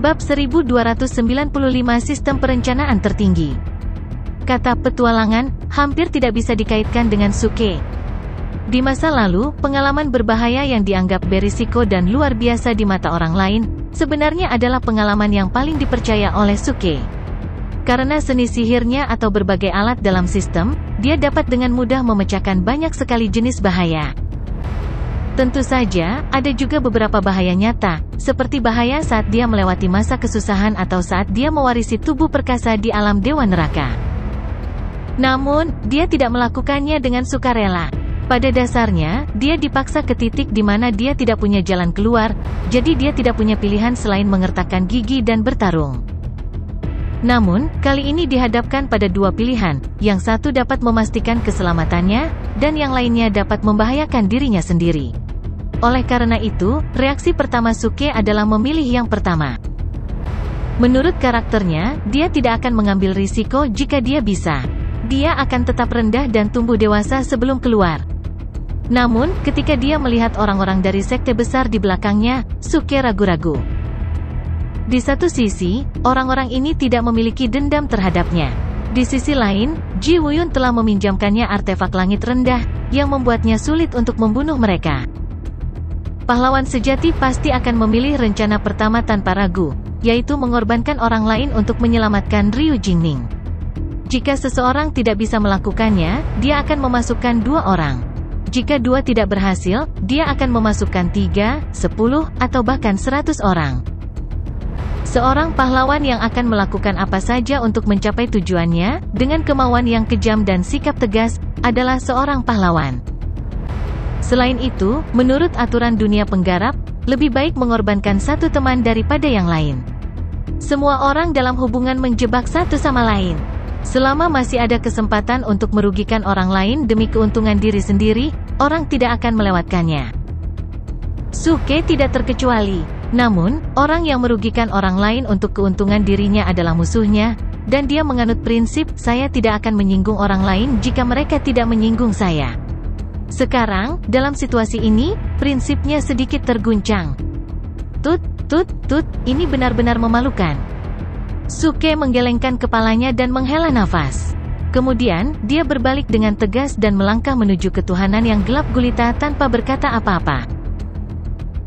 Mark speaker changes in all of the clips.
Speaker 1: Bab 1295 Sistem Perencanaan Tertinggi. Kata petualangan hampir tidak bisa dikaitkan dengan Suke. Di masa lalu, pengalaman berbahaya yang dianggap berisiko dan luar biasa di mata orang lain, sebenarnya adalah pengalaman yang paling dipercaya oleh Suke. Karena seni sihirnya atau berbagai alat dalam sistem, dia dapat dengan mudah memecahkan banyak sekali jenis bahaya. Tentu saja, ada juga beberapa bahaya nyata, seperti bahaya saat dia melewati masa kesusahan atau saat dia mewarisi tubuh perkasa di alam dewa neraka. Namun, dia tidak melakukannya dengan sukarela. Pada dasarnya, dia dipaksa ke titik di mana dia tidak punya jalan keluar, jadi dia tidak punya pilihan selain mengertakkan gigi dan bertarung. Namun, kali ini dihadapkan pada dua pilihan, yang satu dapat memastikan keselamatannya, dan yang lainnya dapat membahayakan dirinya sendiri. Oleh karena itu, reaksi pertama Suke adalah memilih yang pertama. Menurut karakternya, dia tidak akan mengambil risiko jika dia bisa. Dia akan tetap rendah dan tumbuh dewasa sebelum keluar. Namun, ketika dia melihat orang-orang dari sekte besar di belakangnya, Suke ragu-ragu. Di satu sisi, orang-orang ini tidak memiliki dendam terhadapnya. Di sisi lain, Ji Wuyun telah meminjamkannya artefak langit rendah, yang membuatnya sulit untuk membunuh mereka. Pahlawan sejati pasti akan memilih rencana pertama tanpa ragu, yaitu mengorbankan orang lain untuk menyelamatkan Ryu Jingning. Jika seseorang tidak bisa melakukannya, dia akan memasukkan dua orang. Jika dua tidak berhasil, dia akan memasukkan 3, 10, atau bahkan 100 orang. Seorang pahlawan yang akan melakukan apa saja untuk mencapai tujuannya, dengan kemauan yang kejam dan sikap tegas, adalah seorang pahlawan. Selain itu, menurut aturan dunia penggarap, lebih baik mengorbankan satu teman daripada yang lain. Semua orang dalam hubungan menjebak satu sama lain. Selama masih ada kesempatan untuk merugikan orang lain demi keuntungan diri sendiri, orang tidak akan melewatkannya. Suke tidak terkecuali. Namun, orang yang merugikan orang lain untuk keuntungan dirinya adalah musuhnya, dan dia menganut prinsip, saya tidak akan menyinggung orang lain jika mereka tidak menyinggung saya. Sekarang, dalam situasi ini, prinsipnya sedikit terguncang. Tut, ini benar-benar memalukan. Suke menggelengkan kepalanya dan menghela nafas. Kemudian, dia berbalik dengan tegas dan melangkah menuju ketuhanan yang gelap gulita tanpa berkata apa-apa.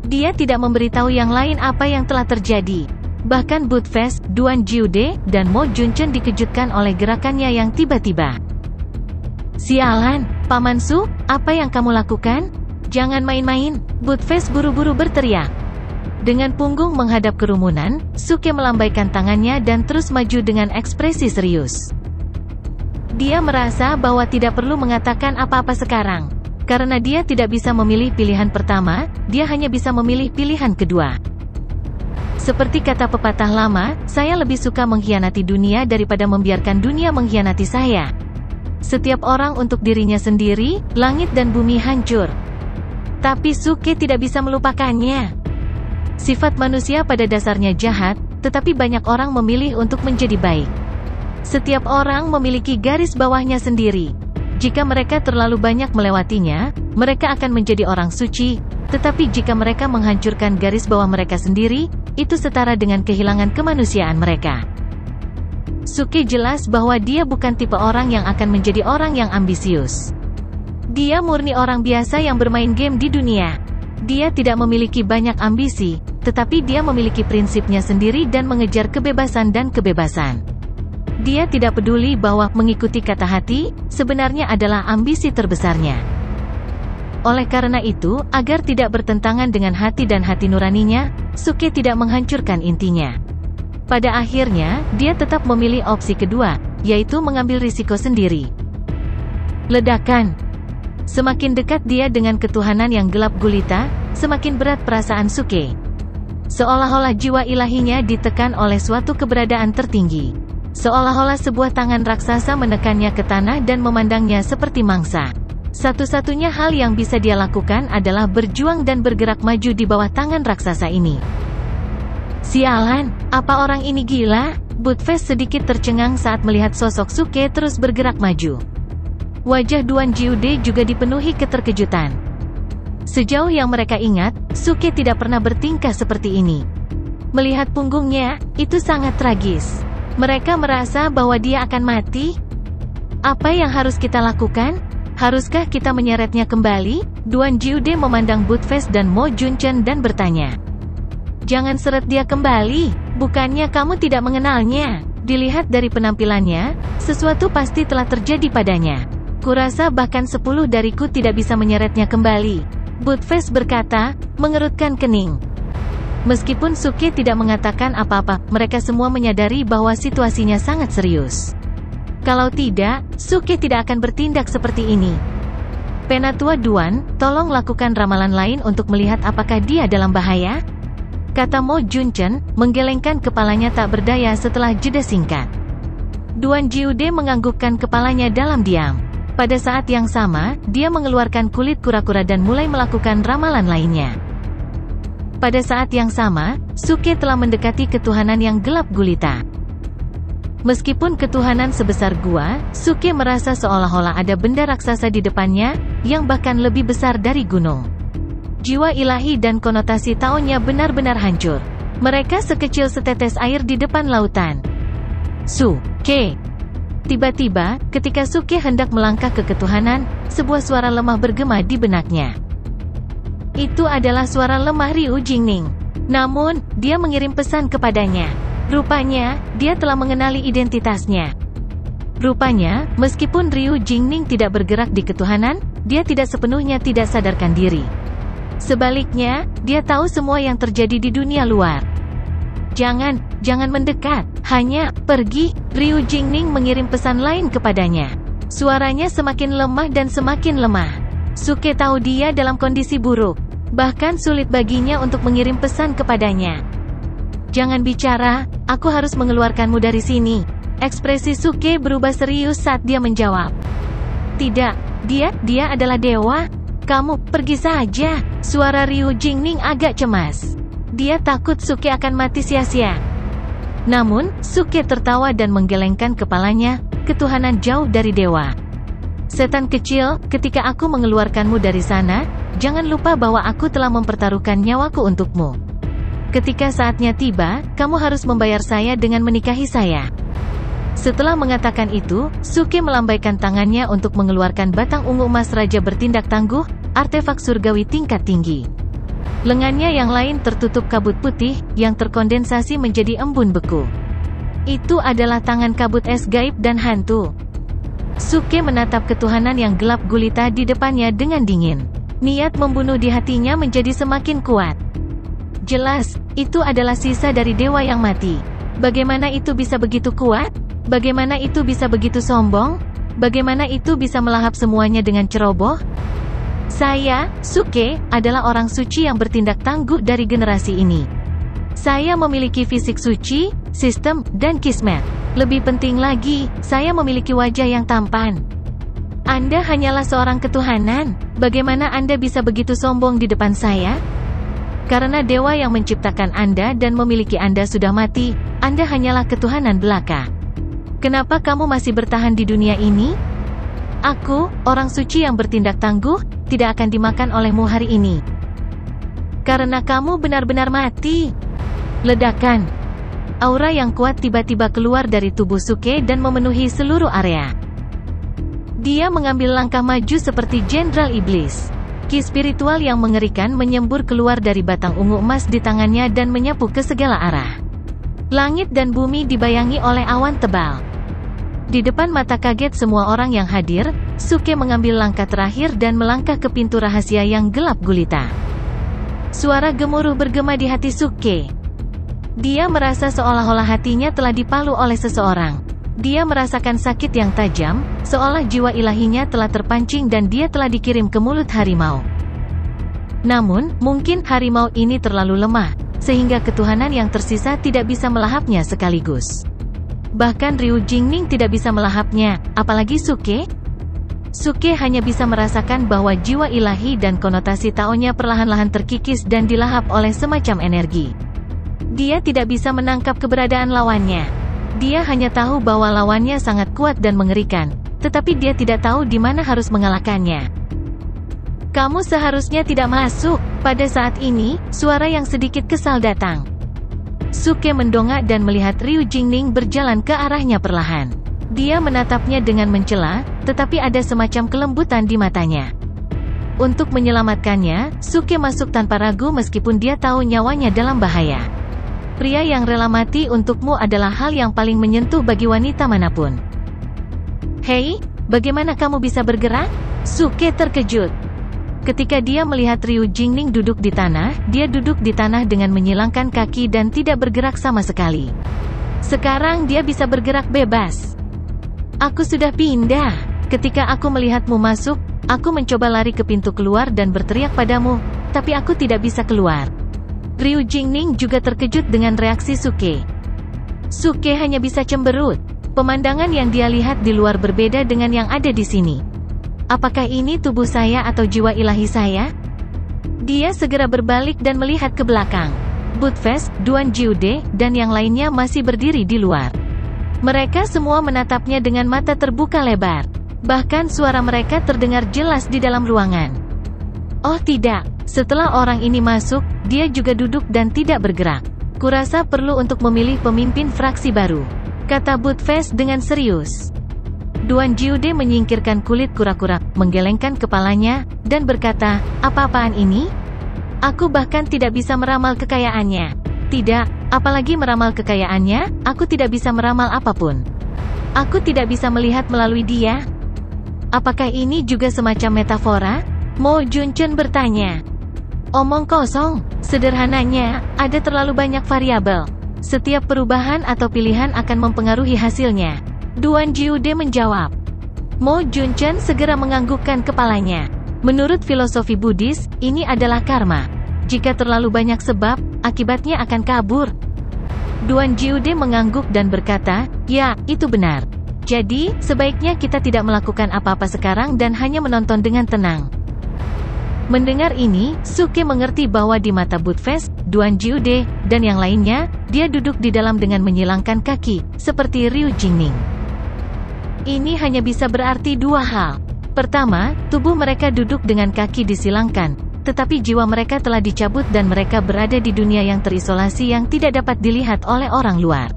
Speaker 1: Dia tidak memberitahu yang lain apa yang telah terjadi. Bahkan Budfest, Duan Jiude, dan Mo Junchen dikejutkan oleh gerakannya yang tiba-tiba. Sialan, Paman Su, apa yang kamu lakukan? Jangan main-main, Budfest buru-buru berteriak. Dengan punggung menghadap kerumunan, Suke melambaikan tangannya dan terus maju dengan ekspresi serius. Dia merasa bahwa tidak perlu mengatakan apa-apa sekarang. Karena dia tidak bisa memilih pilihan pertama, dia hanya bisa memilih pilihan kedua. Seperti kata pepatah lama, saya lebih suka mengkhianati dunia daripada membiarkan dunia mengkhianati saya. Setiap orang untuk dirinya sendiri, langit dan bumi hancur. Tapi Suke tidak bisa melupakannya. Sifat manusia pada dasarnya jahat, tetapi banyak orang memilih untuk menjadi baik. Setiap orang memiliki garis bawahnya sendiri. Jika mereka terlalu banyak melewatinya, mereka akan menjadi orang suci, tetapi jika mereka menghancurkan garis bawah mereka sendiri, itu setara dengan kehilangan kemanusiaan mereka. Suke jelas bahwa dia bukan tipe orang yang akan menjadi orang yang ambisius. Dia murni orang biasa yang bermain game di dunia. Dia tidak memiliki banyak ambisi, tetapi dia memiliki prinsipnya sendiri dan mengejar kebebasan dan kebebasan. Dia tidak peduli bahwa mengikuti kata hati, sebenarnya adalah ambisi terbesarnya. Oleh karena itu, agar tidak bertentangan dengan hati dan hati nuraninya, Suke tidak menghancurkan intinya. Pada akhirnya, dia tetap memilih opsi kedua, yaitu mengambil risiko sendiri. Ledakan. Semakin dekat dia dengan ketuhanan yang gelap gulita, semakin berat perasaan Suke. Seolah-olah jiwa ilahinya ditekan oleh suatu keberadaan tertinggi. Seolah-olah sebuah tangan raksasa menekannya ke tanah dan memandangnya seperti mangsa. Satu-satunya hal yang bisa dia lakukan adalah berjuang dan bergerak maju di bawah tangan raksasa ini. Sialan, apa orang ini gila? Budfest sedikit tercengang saat melihat sosok Suke terus bergerak maju. Wajah Duan Jiude juga dipenuhi keterkejutan. Sejauh yang mereka ingat, Suke tidak pernah bertingkah seperti ini. Melihat punggungnya, itu sangat tragis. Mereka merasa bahwa dia akan mati. Apa yang harus kita lakukan? Haruskah kita menyeretnya kembali? Duan Jiude memandang Buttfast dan Mo Junchen dan bertanya. Jangan seret dia kembali, bukannya kamu tidak mengenalnya. Dilihat dari penampilannya, sesuatu pasti telah terjadi padanya. Kurasa bahkan 10 dariku tidak bisa menyeretnya kembali. Buttfast berkata, mengerutkan kening. Meskipun Suke tidak mengatakan apa-apa, mereka semua menyadari bahwa situasinya sangat serius. Kalau tidak, Suke tidak akan bertindak seperti ini. Penatua Duan, tolong lakukan ramalan lain untuk melihat apakah dia dalam bahaya? Kata Mo Junchen, menggelengkan kepalanya tak berdaya setelah jeda singkat. Duan Jiude menganggukkan kepalanya dalam diam. Pada saat yang sama, dia mengeluarkan kulit kura-kura dan mulai melakukan ramalan lainnya. Pada saat yang sama, Suke telah mendekati ketuhanan yang gelap gulita. Meskipun ketuhanan sebesar gua, Suke merasa seolah-olah ada benda raksasa di depannya, yang bahkan lebih besar dari gunung. Jiwa ilahi dan konotasi taonya benar-benar hancur. Mereka sekecil setetes air di depan lautan. Suke. Tiba-tiba, ketika Suke hendak melangkah ke ketuhanan, sebuah suara lemah bergema di benaknya. Itu adalah suara lemah Ryu Jingning. Namun, dia mengirim pesan kepadanya. Rupanya, dia telah mengenali identitasnya. Rupanya, meskipun Ryu Jingning tidak bergerak di ketuhanan, dia tidak sepenuhnya tidak sadarkan diri. Sebaliknya, dia tahu semua yang terjadi di dunia luar. Jangan mendekat, hanya pergi. Ryu Jingning mengirim pesan lain kepadanya. Suaranya semakin lemah dan semakin lemah. Suke tahu dia dalam kondisi buruk. Bahkan sulit baginya untuk mengirim pesan kepadanya. Jangan bicara, aku harus mengeluarkanmu dari sini. Ekspresi Suke berubah serius saat dia menjawab. Tidak, dia adalah dewa. Kamu, pergi saja. Suara Ryu Jingning agak cemas. Dia takut Suke akan mati sia-sia. Namun, Suke tertawa dan menggelengkan kepalanya, ketuhanan jauh dari dewa. Setan kecil, ketika aku mengeluarkanmu dari sana, jangan lupa bahwa aku telah mempertaruhkan nyawaku untukmu. Ketika saatnya tiba, kamu harus membayar saya dengan menikahi saya. Setelah mengatakan itu, Suke melambaikan tangannya untuk mengeluarkan batang ungu emas raja bertindak tangguh, artefak surgawi tingkat tinggi. Lengannya yang lain tertutup kabut putih, yang terkondensasi menjadi embun beku. Itu adalah tangan kabut es gaib dan hantu. Suke menatap ketuhanan yang gelap gulita di depannya dengan dingin. Niat membunuh di hatinya menjadi semakin kuat. Jelas, itu adalah sisa dari dewa yang mati. Bagaimana itu bisa begitu kuat? Bagaimana itu bisa begitu sombong? Bagaimana itu bisa melahap semuanya dengan ceroboh? Saya, Suke, adalah orang suci yang bertindak tangguh dari generasi ini. Saya memiliki fisik suci, sistem, dan kismet. Lebih penting lagi, saya memiliki wajah yang tampan. Anda hanyalah seorang ketuhanan. Bagaimana Anda bisa begitu sombong di depan saya? Karena dewa yang menciptakan Anda dan memiliki Anda sudah mati, Anda hanyalah ketuhanan belaka. Kenapa kamu masih bertahan di dunia ini? Aku, orang suci yang bertindak tangguh, tidak akan dimakan olehmu hari ini. Karena kamu benar-benar mati. Ledakan. Aura yang kuat tiba-tiba keluar dari tubuh Suke dan memenuhi seluruh area. Dia mengambil langkah maju seperti Jenderal Iblis. Ki spiritual yang mengerikan menyembur keluar dari batang ungu emas di tangannya dan menyapu ke segala arah. Langit dan bumi dibayangi oleh awan tebal. Di depan mata kaget semua orang yang hadir, Suke mengambil langkah terakhir dan melangkah ke pintu rahasia yang gelap gulita. Suara gemuruh bergema di hati Suke. Dia merasa seolah-olah hatinya telah dipalu oleh seseorang. Dia merasakan sakit yang tajam, seolah jiwa ilahinya telah terpancing dan dia telah dikirim ke mulut harimau. Namun, mungkin harimau ini terlalu lemah, sehingga ketuhanan yang tersisa tidak bisa melahapnya sekaligus. Bahkan Ryu Jingning tidak bisa melahapnya, apalagi Suke. Suke hanya bisa merasakan bahwa jiwa ilahi dan konotasi taonya perlahan-lahan terkikis dan dilahap oleh semacam energi. Dia tidak bisa menangkap keberadaan lawannya. Dia hanya tahu bahwa lawannya sangat kuat dan mengerikan, tetapi dia tidak tahu di mana harus mengalahkannya. Kamu seharusnya tidak masuk. Pada saat ini, suara yang sedikit kesal datang. Suke mendongak dan melihat Ryu Jingning berjalan ke arahnya perlahan. Dia menatapnya dengan mencela, tetapi ada semacam kelembutan di matanya. Untuk menyelamatkannya, Suke masuk tanpa ragu meskipun dia tahu nyawanya dalam bahaya. Pria yang rela mati untukmu adalah hal yang paling menyentuh bagi wanita manapun. Hei, bagaimana kamu bisa bergerak? Suke terkejut. Ketika dia melihat Ryu Jingning duduk di tanah, dia duduk di tanah dengan menyilangkan kaki dan tidak bergerak sama sekali. Sekarang dia bisa bergerak bebas. Aku sudah pindah. Ketika aku melihatmu masuk, aku mencoba lari ke pintu keluar dan berteriak padamu, tapi aku tidak bisa keluar. Ryu Jingning juga terkejut dengan reaksi Suke. Suke hanya bisa cemberut. Pemandangan yang dia lihat di luar berbeda dengan yang ada di sini. Apakah ini tubuh saya atau jiwa ilahi saya? Dia segera berbalik dan melihat ke belakang. Buttfast, Duan Jiude, dan yang lainnya masih berdiri di luar. Mereka semua menatapnya dengan mata terbuka lebar. Bahkan suara mereka terdengar jelas di dalam ruangan. Oh tidak, setelah orang ini masuk, dia juga duduk dan tidak bergerak. Kurasa perlu untuk memilih pemimpin fraksi baru, kata Buttfast dengan serius. Duan Jiude menyingkirkan kulit kura-kura, menggelengkan kepalanya, dan berkata, apa-apaan ini? Aku bahkan tidak bisa meramal kekayaannya. Tidak, apalagi meramal kekayaannya, aku tidak bisa meramal apapun. Aku tidak bisa melihat melalui dia. Apakah ini juga semacam metafora? Mo Junchen bertanya. Omong kosong, sederhananya, ada terlalu banyak variabel. Setiap perubahan atau pilihan akan mempengaruhi hasilnya. Duan Jiude menjawab. Mo Junchen segera menganggukkan kepalanya. Menurut filosofi Buddhis, ini adalah karma. Jika terlalu banyak sebab, akibatnya akan kabur. Duan Jiude mengangguk dan berkata, ya, itu benar. Jadi, sebaiknya kita tidak melakukan apa-apa sekarang dan hanya menonton dengan tenang. Mendengar ini, Suke mengerti bahwa di mata Buttfast, Duan Jiude, dan yang lainnya, dia duduk di dalam dengan menyilangkan kaki, seperti Ryu Jingning. Ini hanya bisa berarti dua hal. Pertama, tubuh mereka duduk dengan kaki disilangkan, tetapi jiwa mereka telah dicabut dan mereka berada di dunia yang terisolasi yang tidak dapat dilihat oleh orang luar.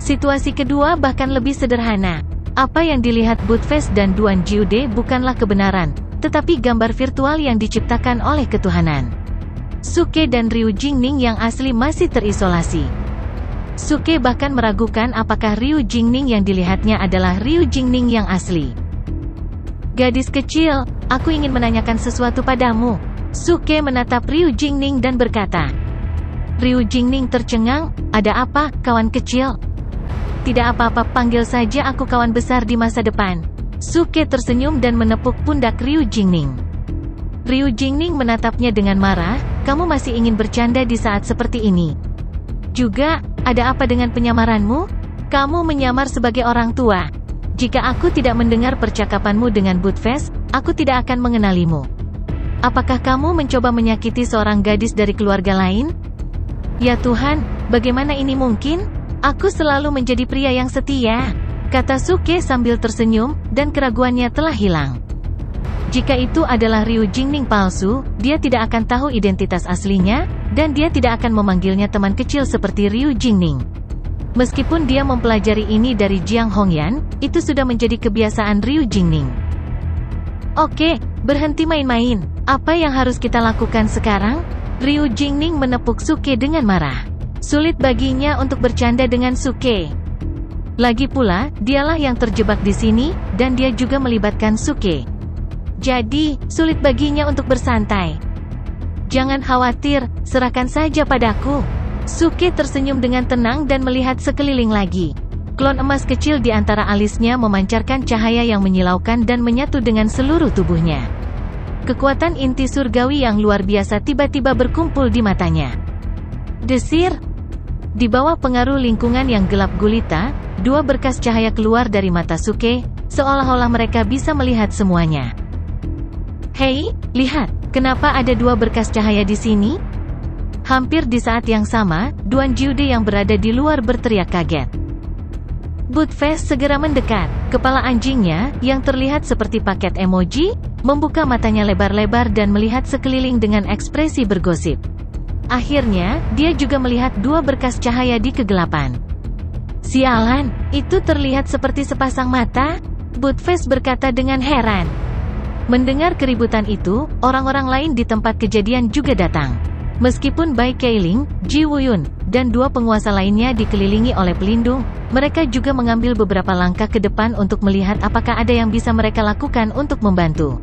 Speaker 1: Situasi kedua bahkan lebih sederhana. Apa yang dilihat Buttfast dan Duan Jiude bukanlah kebenaran, tetapi gambar virtual yang diciptakan oleh ketuhanan. Suke dan Ryu Jingning yang asli masih terisolasi. Suke bahkan meragukan apakah Ryu Jingning yang dilihatnya adalah Ryu Jingning yang asli. Gadis kecil, aku ingin menanyakan sesuatu padamu. Suke menatap Ryu Jingning dan berkata. Ryu Jingning tercengang, ada apa, kawan kecil? Tidak apa-apa, panggil saja aku kawan besar di masa depan. Suke tersenyum dan menepuk pundak Ryu Jingning. Ryu Jingning menatapnya dengan marah, kamu masih ingin bercanda di saat seperti ini? Juga, ada apa dengan penyamaranmu? Kamu menyamar sebagai orang tua. Jika aku tidak mendengar percakapanmu dengan Buttfast, aku tidak akan mengenalimu. Apakah kamu mencoba menyakiti seorang gadis dari keluarga lain? Ya Tuhan, bagaimana ini mungkin? Aku selalu menjadi pria yang setia, kata Suke sambil tersenyum, dan keraguannya telah hilang. Jika itu adalah Ryu Jingning palsu, dia tidak akan tahu identitas aslinya, dan dia tidak akan memanggilnya teman kecil seperti Ryu Jingning. Meskipun dia mempelajari ini dari Jiang Hongyan, itu sudah menjadi kebiasaan Ryu Jingning. Oke, berhenti main-main. Apa yang harus kita lakukan sekarang? Ryu Jingning menepuk Suke dengan marah. Sulit baginya untuk bercanda dengan Suke. Lagi pula, dialah yang terjebak di sini, dan dia juga melibatkan Suke. Jadi, sulit baginya untuk bersantai. Jangan khawatir, serahkan saja padaku. Suke tersenyum dengan tenang dan melihat sekeliling lagi. Klon emas kecil di antara alisnya memancarkan cahaya yang menyilaukan dan menyatu dengan seluruh tubuhnya. Kekuatan inti surgawi yang luar biasa tiba-tiba berkumpul di matanya. Desir. Di bawah pengaruh lingkungan yang gelap gulita, dua berkas cahaya keluar dari mata Suke, seolah-olah mereka bisa melihat semuanya. Hei, lihat, kenapa ada dua berkas cahaya di sini? Hampir di saat yang sama, Duan Jiude yang berada di luar berteriak kaget. Buttfast segera mendekat. Kepala anjingnya, yang terlihat seperti paket emoji, membuka matanya lebar-lebar dan melihat sekeliling dengan ekspresi bergosip. Akhirnya, dia juga melihat dua berkas cahaya di kegelapan. Sialan, itu terlihat seperti sepasang mata? Buttface berkata dengan heran. Mendengar keributan itu, orang-orang lain di tempat kejadian juga datang. Meskipun Bai Keiling, Ji Wuyun, dan dua penguasa lainnya dikelilingi oleh pelindung, mereka juga mengambil beberapa langkah ke depan untuk melihat apakah ada yang bisa mereka lakukan untuk membantu.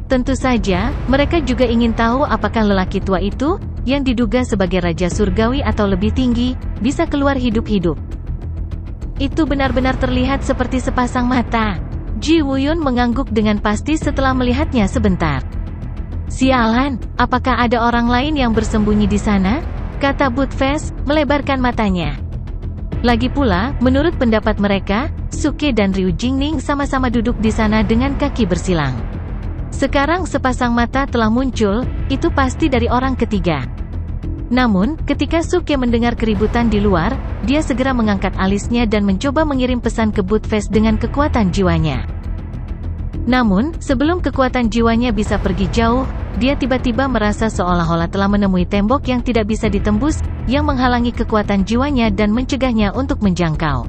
Speaker 1: Tentu saja, mereka juga ingin tahu apakah lelaki tua itu, yang diduga sebagai Raja Surgawi atau lebih tinggi, bisa keluar hidup-hidup. Itu benar-benar terlihat seperti sepasang mata. Ji Wuyun mengangguk dengan pasti setelah melihatnya sebentar. Sialan, apakah ada orang lain yang bersembunyi di sana? Kata Buttface, melebarkan matanya. Lagi pula, menurut pendapat mereka, Suke dan Ryu Jingning sama-sama duduk di sana dengan kaki bersilang. Sekarang sepasang mata telah muncul, itu pasti dari orang ketiga. Namun, ketika Suke mendengar keributan di luar, dia segera mengangkat alisnya dan mencoba mengirim pesan ke Buttface dengan kekuatan jiwanya. Namun, sebelum kekuatan jiwanya bisa pergi jauh, dia tiba-tiba merasa seolah-olah telah menemui tembok yang tidak bisa ditembus, yang menghalangi kekuatan jiwanya dan mencegahnya untuk menjangkau.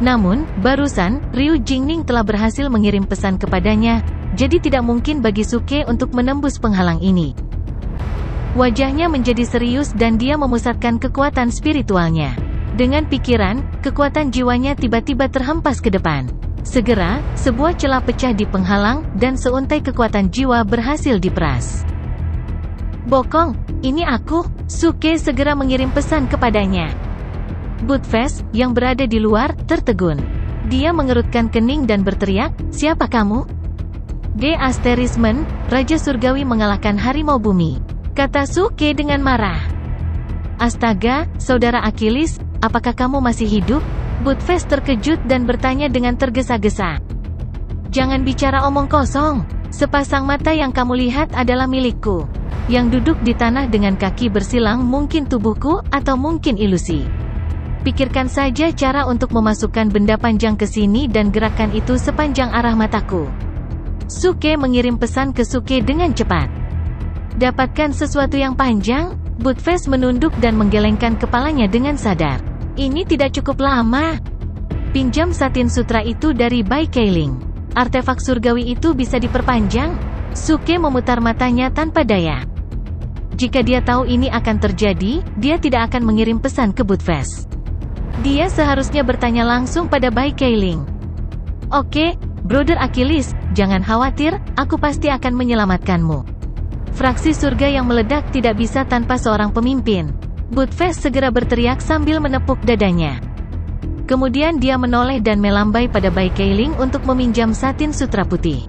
Speaker 1: Namun, barusan, Ryu Jingning telah berhasil mengirim pesan kepadanya, jadi tidak mungkin bagi Suke untuk menembus penghalang ini. Wajahnya menjadi serius dan dia memusatkan kekuatan spiritualnya. Dengan pikiran, kekuatan jiwanya tiba-tiba terhempas ke depan. Segera, sebuah celah pecah di penghalang, dan seuntai kekuatan jiwa berhasil diperas. Bokong, ini aku, Suke segera mengirim pesan kepadanya. Buttface, yang berada di luar, tertegun. Dia mengerutkan kening dan berteriak, siapa kamu? Asterismen, Raja Surgawi mengalahkan harimau bumi, kata Suke dengan marah. Astaga, saudara Achilles, apakah kamu masih hidup? Buttface terkejut dan bertanya dengan tergesa-gesa. Jangan bicara omong kosong, sepasang mata yang kamu lihat adalah milikku. Yang duduk di tanah dengan kaki bersilang mungkin tubuhku, atau mungkin ilusi. Pikirkan saja cara untuk memasukkan benda panjang ke sini dan gerakan itu sepanjang arah mataku. Suke mengirim pesan ke Suke dengan cepat. Dapatkan sesuatu yang panjang? Buttface menunduk dan menggelengkan kepalanya dengan sadar. Ini tidak cukup lama. Pinjam satin sutra itu dari Bai Keiling. Artefak surgawi itu bisa diperpanjang? Suke memutar matanya tanpa daya. Jika dia tahu ini akan terjadi, dia tidak akan mengirim pesan ke Buttface. Dia seharusnya bertanya langsung pada Bai Keiling. Oke, Brother Achilles, jangan khawatir, aku pasti akan menyelamatkanmu. Fraksi surga yang meledak tidak bisa tanpa seorang pemimpin. Buttface segera berteriak sambil menepuk dadanya. Kemudian dia menoleh dan melambai pada Bai Keiling untuk meminjam satin sutra putih.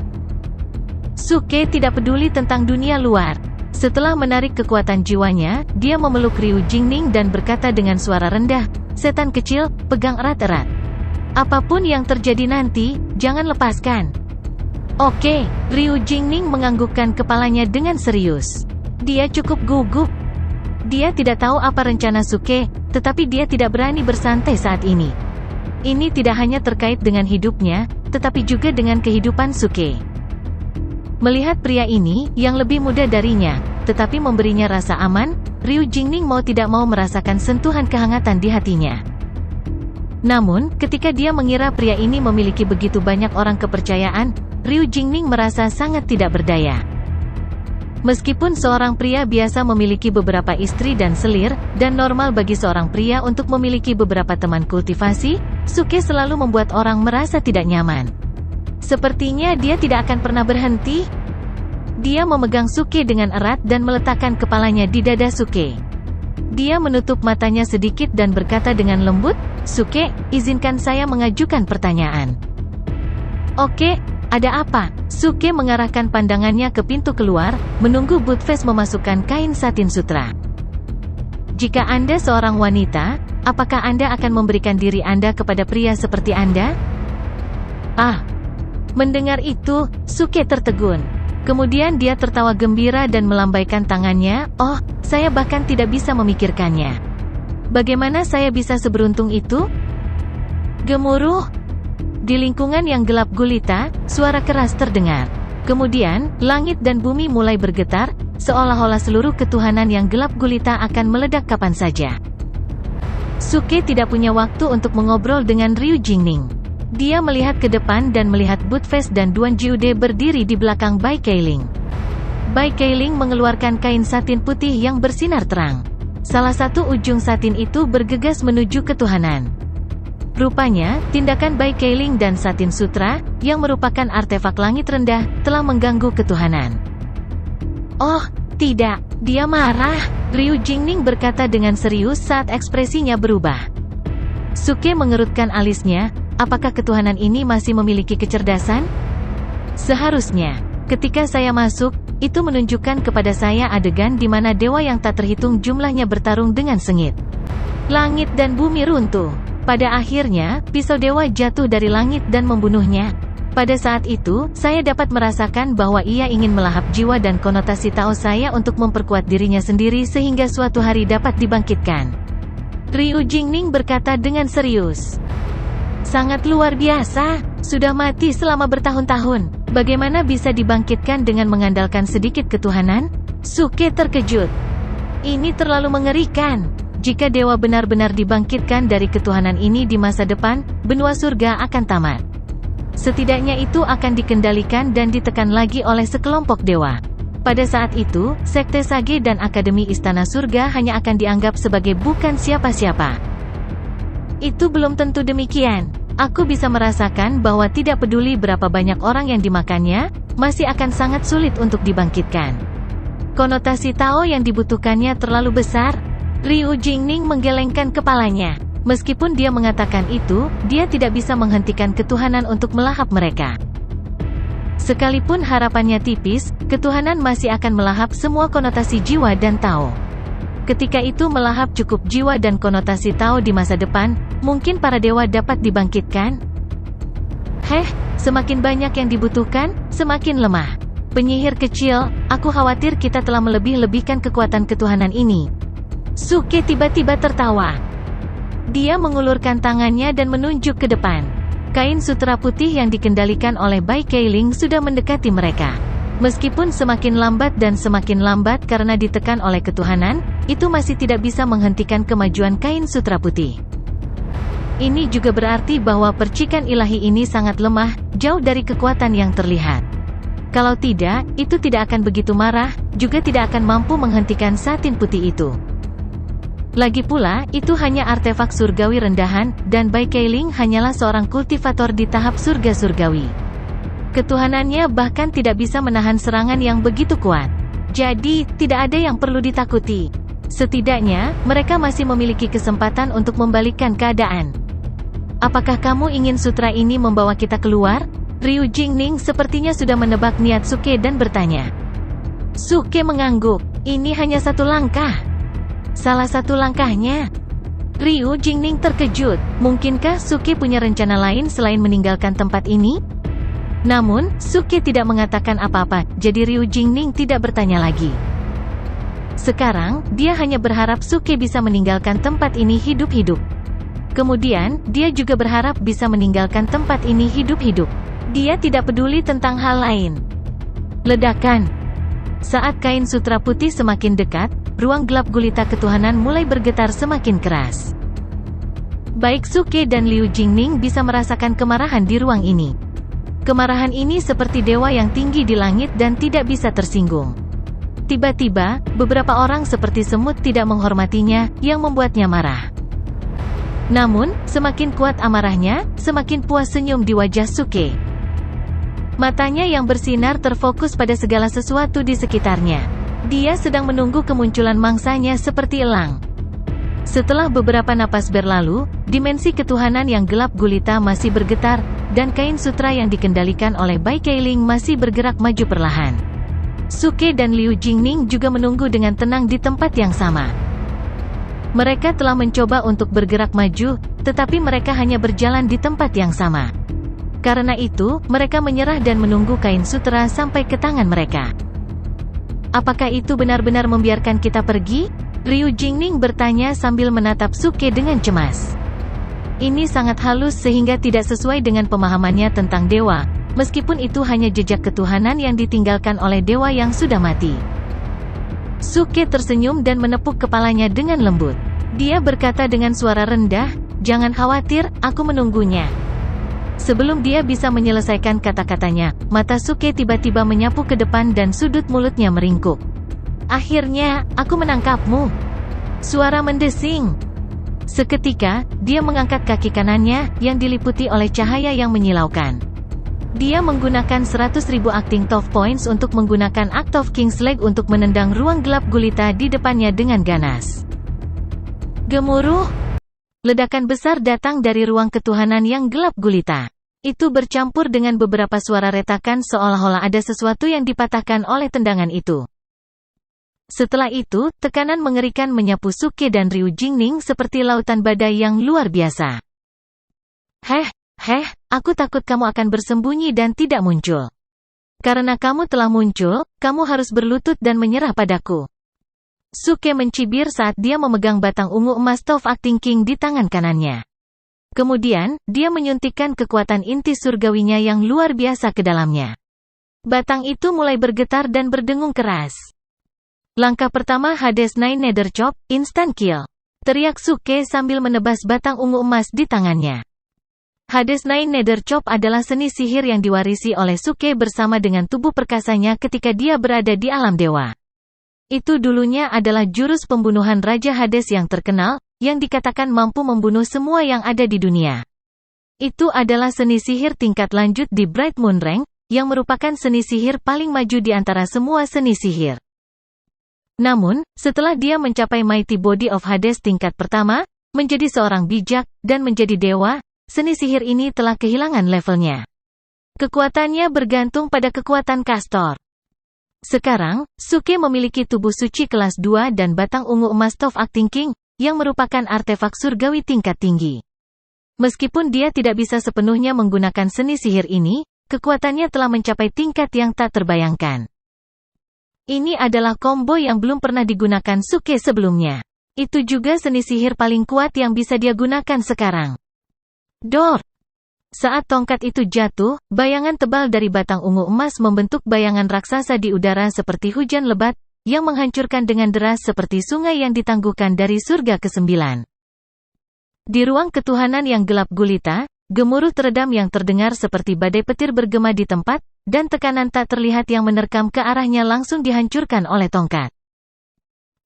Speaker 1: Suke tidak peduli tentang dunia luar. Setelah menarik kekuatan jiwanya, dia memeluk Ryu Jingning dan berkata dengan suara rendah, setan kecil, pegang erat-erat. Apapun yang terjadi nanti, jangan lepaskan. Oke, Ryu Jingning menganggukkan kepalanya dengan serius. Dia cukup gugup. Dia tidak tahu apa rencana Suke, tetapi dia tidak berani bersantai saat ini. Ini tidak hanya terkait dengan hidupnya, tetapi juga dengan kehidupan Suke. Melihat pria ini, yang lebih muda darinya, tetapi memberinya rasa aman, Ryu Jingning mau tidak mau merasakan sentuhan kehangatan di hatinya. Namun, ketika dia mengira pria ini memiliki begitu banyak orang kepercayaan, Ryu Jingning merasa sangat tidak berdaya. Meskipun seorang pria biasa memiliki beberapa istri dan selir, dan normal bagi seorang pria untuk memiliki beberapa teman kultivasi, Suke selalu membuat orang merasa tidak nyaman. Sepertinya dia tidak akan pernah berhenti. Dia memegang Suke dengan erat dan meletakkan kepalanya di dada Suke. Dia menutup matanya sedikit dan berkata dengan lembut, Suke, izinkan saya mengajukan pertanyaan. Oke, ada apa? Suke mengarahkan pandangannya ke pintu keluar, menunggu Buttface memasukkan kain satin sutra. Jika Anda seorang wanita, apakah Anda akan memberikan diri Anda kepada pria seperti Anda? Mendengar itu, Suke tertegun. Kemudian dia tertawa gembira dan melambaikan tangannya, saya bahkan tidak bisa memikirkannya. Bagaimana saya bisa seberuntung itu? Gemuruh. Di lingkungan yang gelap gulita, suara keras terdengar. Kemudian, langit dan bumi mulai bergetar, seolah-olah seluruh ketuhanan yang gelap gulita akan meledak kapan saja. Suke tidak punya waktu untuk mengobrol dengan Ryu Jingning. Dia melihat ke depan dan melihat Buttface dan Duan Jiude berdiri di belakang Bai Keiling. Bai Keiling mengeluarkan kain satin putih yang bersinar terang. Salah satu ujung satin itu bergegas menuju ketuhanan. Rupanya, tindakan Bai Keiling dan Satin Sutra, yang merupakan artefak langit rendah, telah mengganggu ketuhanan. Oh, tidak, dia marah, Ryu Jingning berkata dengan serius saat ekspresinya berubah. Suke mengerutkan alisnya, apakah ketuhanan ini masih memiliki kecerdasan? Seharusnya, ketika saya masuk, itu menunjukkan kepada saya adegan di mana dewa yang tak terhitung jumlahnya bertarung dengan sengit. Langit dan bumi runtuh. Pada akhirnya, pisau dewa jatuh dari langit dan membunuhnya. Pada saat itu, saya dapat merasakan bahwa ia ingin melahap jiwa dan konotasi Tao saya untuk memperkuat dirinya sendiri sehingga suatu hari dapat dibangkitkan. Ryu Jingning berkata dengan serius. Sangat luar biasa, sudah mati selama bertahun-tahun. Bagaimana bisa dibangkitkan dengan mengandalkan sedikit ketuhanan? Suke terkejut. Ini terlalu mengerikan. Jika dewa benar-benar dibangkitkan dari ketuhanan ini di masa depan, benua surga akan tamat. Setidaknya itu akan dikendalikan dan ditekan lagi oleh sekelompok dewa. Pada saat itu, Sekte Sage dan Akademi Istana Surga hanya akan dianggap sebagai bukan siapa-siapa. Itu belum tentu demikian. Aku bisa merasakan bahwa tidak peduli berapa banyak orang yang dimakannya, masih akan sangat sulit untuk dibangkitkan. Konotasi Tao yang dibutuhkannya terlalu besar. Ryu Jingning menggelengkan kepalanya. Meskipun dia mengatakan itu, dia tidak bisa menghentikan ketuhanan untuk melahap mereka. Sekalipun harapannya tipis, ketuhanan masih akan melahap semua konotasi jiwa dan Tao. Ketika itu melahap cukup jiwa dan konotasi Tao di masa depan, mungkin para dewa dapat dibangkitkan? Semakin banyak yang dibutuhkan, semakin lemah. Penyihir kecil, aku khawatir kita telah melebih-lebihkan kekuatan ketuhanan ini. Suke tiba-tiba tertawa. Dia mengulurkan tangannya dan menunjuk ke depan. Kain sutra putih yang dikendalikan oleh Bai Keiling sudah mendekati mereka. Meskipun semakin lambat karena ditekan oleh ketuhanan, itu masih tidak bisa menghentikan kemajuan kain sutra putih. Ini juga berarti bahwa percikan ilahi ini sangat lemah, jauh dari kekuatan yang terlihat. Kalau tidak, itu tidak akan begitu marah, juga tidak akan mampu menghentikan satin putih itu. Lagi pula, itu hanya artefak surgawi rendahan, dan Bai Keiling hanyalah seorang kultivator di tahap surga surgawi. Ketuhanannya bahkan tidak bisa menahan serangan yang begitu kuat. Jadi, tidak ada yang perlu ditakuti. Setidaknya, mereka masih memiliki kesempatan untuk membalikkan keadaan. Apakah kamu ingin sutra ini membawa kita keluar? Ryu Jingning sepertinya sudah menebak niat Suke dan bertanya. Suke mengangguk. Ini hanya satu langkah. Salah satu langkahnya. Ryu Jingning terkejut. Mungkinkah Suke punya rencana lain selain meninggalkan tempat ini? Namun, Suke tidak mengatakan apa-apa, jadi Ryu Jingning tidak bertanya lagi. Sekarang, dia hanya berharap Suke bisa meninggalkan tempat ini hidup-hidup. Kemudian, dia juga berharap bisa meninggalkan tempat ini hidup-hidup. Dia tidak peduli tentang hal lain. Ledakan. Saat kain sutra putih semakin dekat, ruang gelap gulita ketuhanan mulai bergetar semakin keras. Baik Suke dan Ryu Jingning bisa merasakan kemarahan di ruang ini. Kemarahan ini seperti dewa yang tinggi di langit dan tidak bisa tersinggung. Tiba-tiba, beberapa orang seperti semut tidak menghormatinya, yang membuatnya marah. Namun, semakin kuat amarahnya, semakin puas senyum di wajah Suke. Matanya yang bersinar terfokus pada segala sesuatu di sekitarnya. Dia sedang menunggu kemunculan mangsanya seperti elang. Setelah beberapa napas berlalu, dimensi ketuhanan yang gelap gulita masih bergetar, dan kain sutra yang dikendalikan oleh Bai Keiling masih bergerak maju perlahan. Suke dan Ryu Jingning juga menunggu dengan tenang di tempat yang sama. Mereka telah mencoba untuk bergerak maju, tetapi mereka hanya berjalan di tempat yang sama. Karena itu, mereka menyerah dan menunggu kain sutra sampai ke tangan mereka. Apakah itu benar-benar membiarkan kita pergi? Ryu Jingning bertanya sambil menatap Suke dengan cemas. Ini sangat halus sehingga tidak sesuai dengan pemahamannya tentang dewa, meskipun itu hanya jejak ketuhanan yang ditinggalkan oleh dewa yang sudah mati. Suke tersenyum dan menepuk kepalanya dengan lembut. Dia berkata dengan suara rendah, "Jangan khawatir, aku menunggunya." Sebelum dia bisa menyelesaikan kata-katanya, mata Suke tiba-tiba menyapu ke depan dan sudut mulutnya meringkuk. "Akhirnya, aku menangkapmu." Suara mendesing. Seketika, dia mengangkat kaki kanannya, yang diliputi oleh cahaya yang menyilaukan. Dia menggunakan 100.000 acting top points untuk menggunakan Act of King's Leg untuk menendang ruang gelap gulita di depannya dengan ganas. Gemuruh! Ledakan besar datang dari ruang ketuhanan yang gelap gulita. Itu bercampur dengan beberapa suara retakan seolah-olah ada sesuatu yang dipatahkan oleh tendangan itu. Setelah itu, tekanan mengerikan menyapu Suke dan Ryu Jingning seperti lautan badai yang luar biasa. Aku takut kamu akan bersembunyi dan tidak muncul. Karena kamu telah muncul, kamu harus berlutut dan menyerah padaku. Suke mencibir saat dia memegang batang ungu emas Top Acting King di tangan kanannya. Kemudian, dia menyuntikkan kekuatan inti surgawinya yang luar biasa ke dalamnya. Batang itu mulai bergetar dan berdengung keras. Langkah pertama Hades Nine Nether Chop, Instant Kill. Teriak Suke sambil menebas batang ungu emas di tangannya. Hades Nine Nether Chop adalah seni sihir yang diwarisi oleh Suke bersama dengan tubuh perkasanya ketika dia berada di alam dewa. Itu dulunya adalah jurus pembunuhan Raja Hades yang terkenal, yang dikatakan mampu membunuh semua yang ada di dunia. Itu adalah seni sihir tingkat lanjut di Bright Moon Rank, yang merupakan seni sihir paling maju di antara semua seni sihir. Namun, setelah dia mencapai Mighty Body of Hades tingkat pertama, menjadi seorang bijak, dan menjadi dewa, seni sihir ini telah kehilangan levelnya. Kekuatannya bergantung pada kekuatan Castor. Sekarang, Suke memiliki tubuh suci kelas 2 dan batang ungu emas Top Acting King, yang merupakan artefak surgawi tingkat tinggi. Meskipun dia tidak bisa sepenuhnya menggunakan seni sihir ini, kekuatannya telah mencapai tingkat yang tak terbayangkan. Ini adalah combo yang belum pernah digunakan Suke sebelumnya. Itu juga seni sihir paling kuat yang bisa dia gunakan sekarang. Dor! Saat tongkat itu jatuh, bayangan tebal dari batang ungu emas membentuk bayangan raksasa di udara seperti hujan lebat, yang menghancurkan dengan deras seperti sungai yang ditangguhkan dari surga ke-9. Di ruang ketuhanan yang gelap gulita, gemuruh teredam yang terdengar seperti badai petir bergema di tempat, dan tekanan tak terlihat yang menerkam ke arahnya langsung dihancurkan oleh tongkat.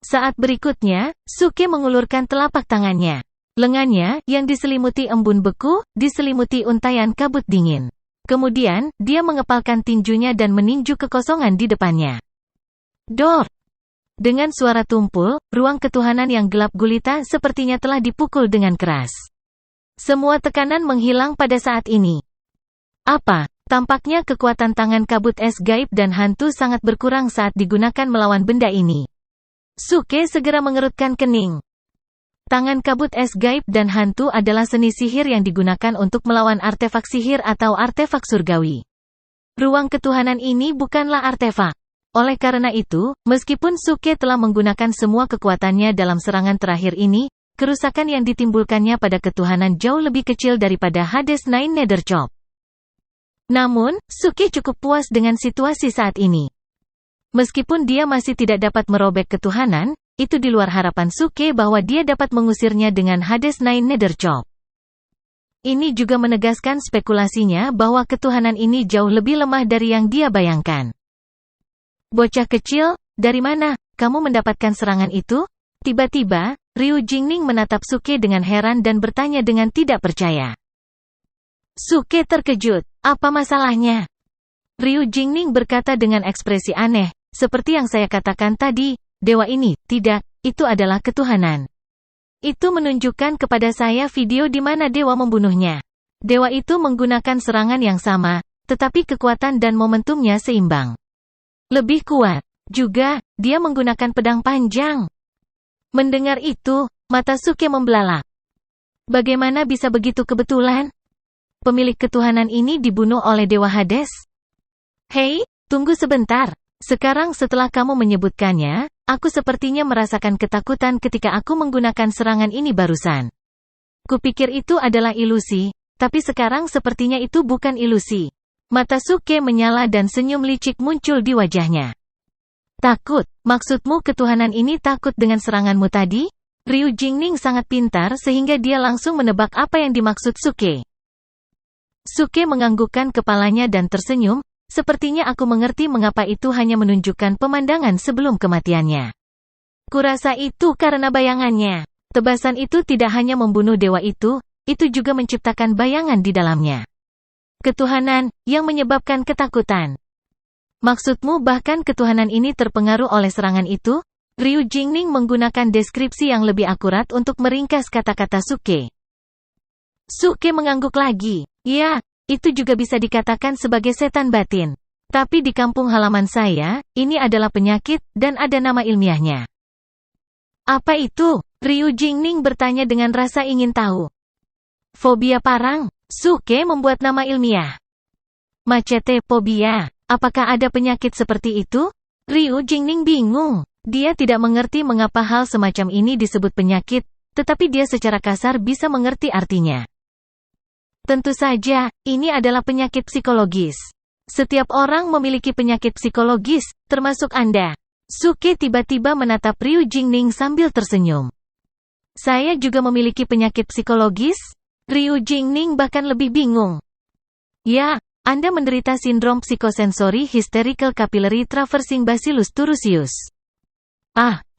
Speaker 1: Saat berikutnya, Suke mengulurkan telapak tangannya. Lengannya, yang diselimuti embun beku, diselimuti untaian kabut dingin. Kemudian, dia mengepalkan tinjunya dan meninju kekosongan di depannya. Dor! Dengan suara tumpul, ruang ketuhanan yang gelap gulita sepertinya telah dipukul dengan keras. Semua tekanan menghilang pada saat ini. Apa? Tampaknya kekuatan tangan kabut es gaib dan hantu sangat berkurang saat digunakan melawan benda ini. Suke segera mengerutkan kening. Tangan kabut es gaib dan hantu adalah seni sihir yang digunakan untuk melawan artefak sihir atau artefak surgawi. Ruang ketuhanan ini bukanlah artefak. Oleh karena itu, meskipun Suke telah menggunakan semua kekuatannya dalam serangan terakhir ini, kerusakan yang ditimbulkannya pada ketuhanan jauh lebih kecil daripada Hades Nine Nether Chop. Namun, Suke cukup puas dengan situasi saat ini. Meskipun dia masih tidak dapat merobek ketuhanan, itu di luar harapan Suke bahwa dia dapat mengusirnya dengan Hades Nine Nether Chop. Ini juga menegaskan spekulasinya bahwa ketuhanan ini jauh lebih lemah dari yang dia bayangkan. Bocah kecil, dari mana kamu mendapatkan serangan itu? Tiba-tiba, Ryu Jingning menatap Suke dengan heran dan bertanya dengan tidak percaya. Suke terkejut. Apa masalahnya? Ryu Jingning berkata dengan ekspresi aneh, seperti yang saya katakan tadi, dewa ini, tidak, itu adalah ketuhanan. Itu menunjukkan kepada saya video di mana dewa membunuhnya. Dewa itu menggunakan serangan yang sama, tetapi kekuatan dan momentumnya seimbang. Lebih kuat. Juga, dia menggunakan pedang panjang. Mendengar itu, mata Suke membelalak. Bagaimana bisa begitu kebetulan? Pemilik ketuhanan ini dibunuh oleh Dewa Hades? Hei, tunggu sebentar. Sekarang setelah kamu menyebutkannya, aku sepertinya merasakan ketakutan ketika aku menggunakan serangan ini barusan. Kupikir itu adalah ilusi, tapi sekarang sepertinya itu bukan ilusi. Mata Suke menyala dan senyum licik muncul di wajahnya. Takut? Maksudmu ketuhanan ini takut dengan seranganmu tadi? Ryu Jingning sangat pintar sehingga dia langsung menebak apa yang dimaksud Suke. Suke menganggukkan kepalanya dan tersenyum, sepertinya aku mengerti mengapa itu hanya menunjukkan pemandangan sebelum kematiannya. Kurasa itu karena bayangannya. Tebasan itu tidak hanya membunuh dewa itu juga menciptakan bayangan di dalamnya. Ketuhanan, yang menyebabkan ketakutan. Maksudmu bahkan ketuhanan ini terpengaruh oleh serangan itu? Ryu Jingning menggunakan deskripsi yang lebih akurat untuk meringkas kata-kata Suke. Suke mengangguk lagi. Ya, itu juga bisa dikatakan sebagai setan batin. Tapi di kampung halaman saya, ini adalah penyakit, dan ada nama ilmiahnya. Apa itu? Ryu Jingning bertanya dengan rasa ingin tahu. Fobia parang. Suke membuat nama ilmiah. Machete phobia. Apakah ada penyakit seperti itu? Ryu Jingning bingung. Dia tidak mengerti mengapa hal semacam ini disebut penyakit, tetapi dia secara kasar bisa mengerti artinya. Tentu saja, ini adalah penyakit psikologis. Setiap orang memiliki penyakit psikologis, termasuk Anda. Suke tiba-tiba menatap Ryu Jingning sambil tersenyum. Saya juga memiliki penyakit psikologis? Ryu Jingning bahkan lebih bingung. Ya, Anda menderita sindrom psikosensori hysterical capillary traversing bacillus thuringiensis.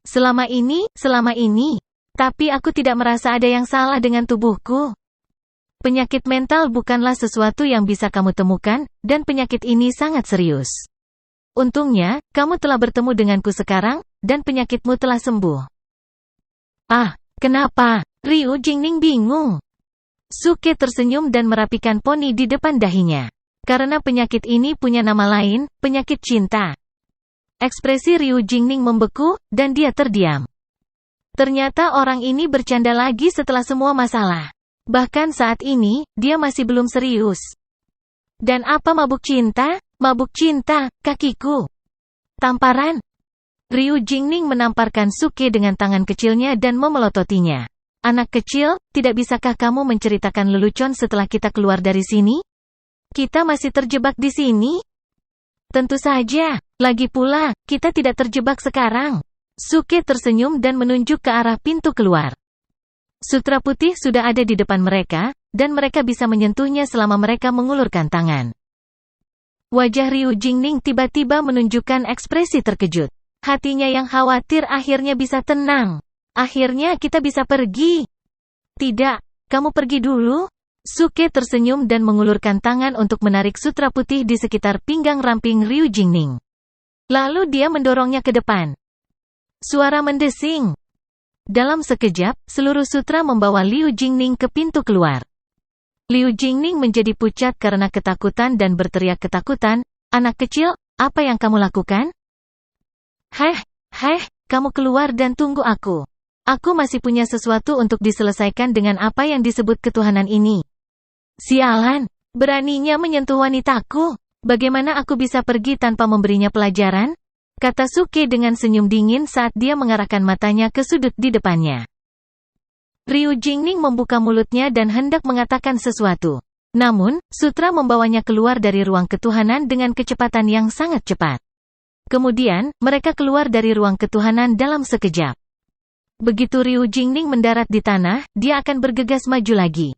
Speaker 1: Selama ini. Tapi aku tidak merasa ada yang salah dengan tubuhku. Penyakit mental bukanlah sesuatu yang bisa kamu temukan, dan penyakit ini sangat serius. Untungnya, kamu telah bertemu denganku sekarang, dan penyakitmu telah sembuh. Kenapa? Ryu Jingning bingung. Suke tersenyum dan merapikan poni di depan dahinya. Karena penyakit ini punya nama lain, penyakit cinta. Ekspresi Ryu Jingning membeku, dan dia terdiam. Ternyata orang ini bercanda lagi setelah semua masalah. Bahkan saat ini, dia masih belum serius. Dan apa mabuk cinta? Mabuk cinta, kakiku. Tamparan. Ryu Jingning menamparkan Suke dengan tangan kecilnya dan memelototinya. Anak kecil, tidak bisakah kamu menceritakan lelucon setelah kita keluar dari sini? Kita masih terjebak di sini? Tentu saja. Lagi pula, kita tidak terjebak sekarang. Suke tersenyum dan menunjuk ke arah pintu keluar. Sutra putih sudah ada di depan mereka, dan mereka bisa menyentuhnya selama mereka mengulurkan tangan. Wajah Ryu Jingning tiba-tiba menunjukkan ekspresi terkejut. Hatinya yang khawatir akhirnya bisa tenang. Akhirnya kita bisa pergi. Tidak, kamu pergi dulu. Suke tersenyum dan mengulurkan tangan untuk menarik sutra putih di sekitar pinggang ramping Ryu Jingning. Lalu dia mendorongnya ke depan. Suara mendesing. Dalam sekejap, seluruh sutra membawa Ryu Jingning ke pintu keluar. Ryu Jingning menjadi pucat karena ketakutan dan berteriak ketakutan, "Anak kecil, apa yang kamu lakukan?" Kamu keluar dan tunggu aku. Aku masih punya sesuatu untuk diselesaikan dengan apa yang disebut ketuhanan ini. Sialan, beraninya menyentuh wanitaku. Bagaimana aku bisa pergi tanpa memberinya pelajaran? Kata Suke dengan senyum dingin saat dia mengarahkan matanya ke sudut di depannya. Ryu Jingning membuka mulutnya dan hendak mengatakan sesuatu. Namun, sutra membawanya keluar dari ruang ketuhanan dengan kecepatan yang sangat cepat. Kemudian, mereka keluar dari ruang ketuhanan dalam sekejap. Begitu Ryu Jingning mendarat di tanah, dia akan bergegas maju lagi.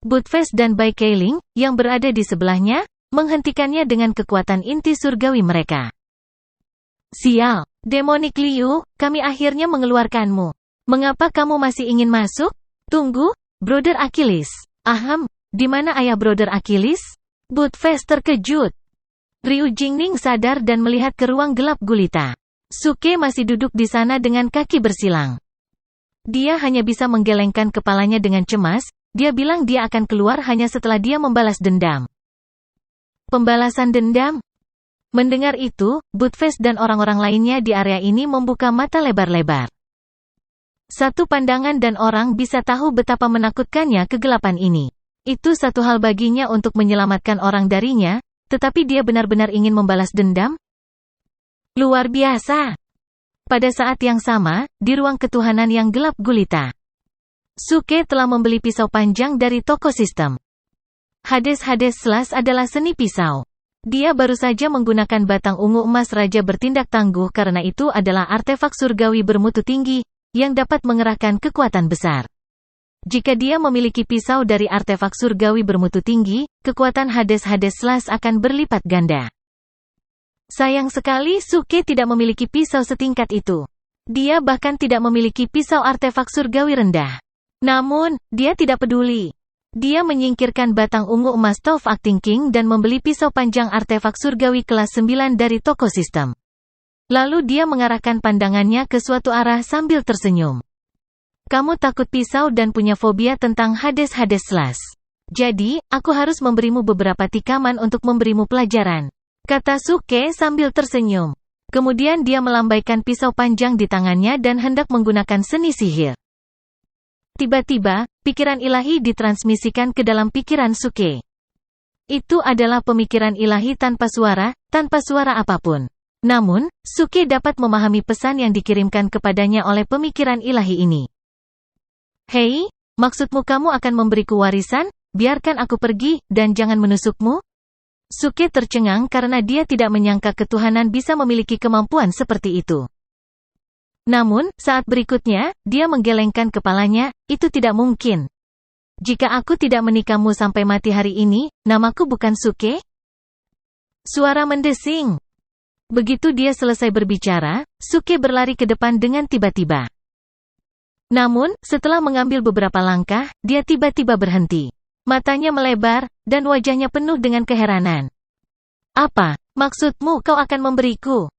Speaker 1: Budfest dan Bai Keiling, yang berada di sebelahnya, menghentikannya dengan kekuatan inti surgawi mereka. Sial, Demonic Liu, kami akhirnya mengeluarkanmu. Mengapa kamu masih ingin masuk? Tunggu, Brother Achilles. Di mana ayah Brother Achilles? Budfest terkejut. Ryu Jingning sadar dan melihat ke ruang gelap gulita. Suke masih duduk di sana dengan kaki bersilang. Dia hanya bisa menggelengkan kepalanya dengan cemas. Dia bilang dia akan keluar hanya setelah dia membalas dendam. Pembalasan dendam? Mendengar itu, Budfest dan orang-orang lainnya di area ini membuka mata lebar-lebar. Satu pandangan dan orang bisa tahu betapa menakutkannya kegelapan ini. Itu satu hal baginya untuk menyelamatkan orang darinya, tetapi dia benar-benar ingin membalas dendam? Luar biasa. Pada saat yang sama, di ruang ketuhanan yang gelap gulita, Suke telah membeli pisau panjang dari toko sistem. Hades Slash adalah seni pisau. Dia baru saja menggunakan batang ungu emas raja bertindak tangguh karena itu adalah artefak surgawi bermutu tinggi, yang dapat mengerahkan kekuatan besar. Jika dia memiliki pisau dari artefak surgawi bermutu tinggi, kekuatan Hades Slash akan berlipat ganda. Sayang sekali Suke tidak memiliki pisau setingkat itu. Dia bahkan tidak memiliki pisau artefak surgawi rendah. Namun, dia tidak peduli. Dia menyingkirkan batang ungu emas Top Acting King dan membeli pisau panjang artefak surgawi kelas 9 dari toko sistem. Lalu dia mengarahkan pandangannya ke suatu arah sambil tersenyum. Kamu takut pisau dan punya fobia tentang Hades Slash. Jadi, aku harus memberimu beberapa tikaman untuk memberimu pelajaran, kata Suke sambil tersenyum. Kemudian dia melambaikan pisau panjang di tangannya dan hendak menggunakan seni sihir. Tiba-tiba, pikiran ilahi ditransmisikan ke dalam pikiran Suke. Itu adalah pemikiran ilahi tanpa suara apapun. Namun, Suke dapat memahami pesan yang dikirimkan kepadanya oleh pemikiran ilahi ini. Hei, maksudmu kamu akan memberiku warisan? Biarkan aku pergi, dan jangan menusukmu? Suke tercengang karena dia tidak menyangka ketuhanan bisa memiliki kemampuan seperti itu. Namun, saat berikutnya, dia menggelengkan kepalanya, itu tidak mungkin. Jika aku tidak menikahmu sampai mati hari ini, namaku bukan Suke? Suara mendesing. Begitu dia selesai berbicara, Suke berlari ke depan dengan tiba-tiba. Namun, setelah mengambil beberapa langkah, dia tiba-tiba berhenti. Matanya melebar, dan wajahnya penuh dengan keheranan. Apa, maksudmu kau akan memberiku